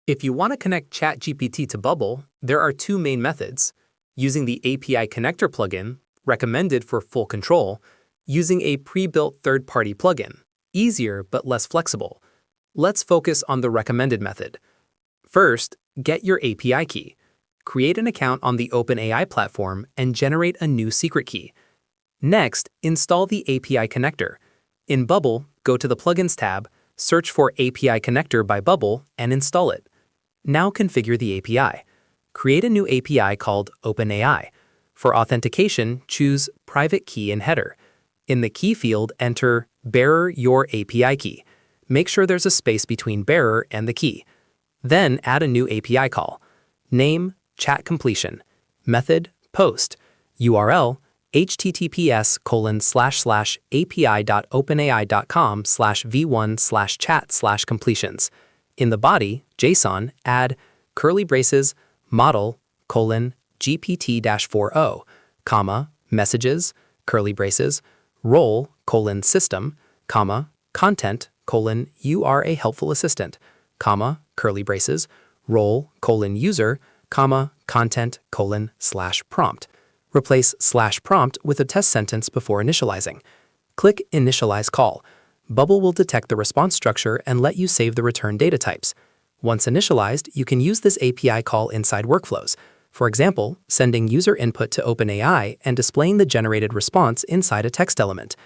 If you want to connect ChatGPT to Bubble, there are two main methods: using the API connector plugin, recommended for full control, using a pre-built third-party plugin, easier but less flexible. Let's focus on the recommended method. First, get your API key. Create an account on the OpenAI platform and generate a new secret key. Next, install the API connector. In Bubble, go to the Plugins tab, search for API Connector by Bubble, and install it. Now configure the API. Create a new API called OpenAI. For authentication, choose Private Key in Header. In the Key field, enter Bearer Your API Key. Make sure there's a space between bearer and the key. Then add a new API call. Name, chat completion. Method, post. URL, https://api.openai.com/v1/chat/completions. In the body, JSON, add curly braces, model, GPT-40, comma, messages, curly braces, role, system, comma, content, you are a helpful assistant, comma, curly braces, role, user, comma, content, /prompt. Replace /prompt with a test sentence before initializing. Click Initialize Call. Bubble will detect the response structure and let you save the return data types. Once initialized, you can use this API call inside workflows. For example, sending user input to OpenAI and displaying the generated response inside a text element.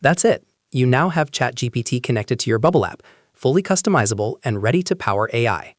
That's it. You now have ChatGPT connected to your Bubble app, fully customizable and ready to power AI.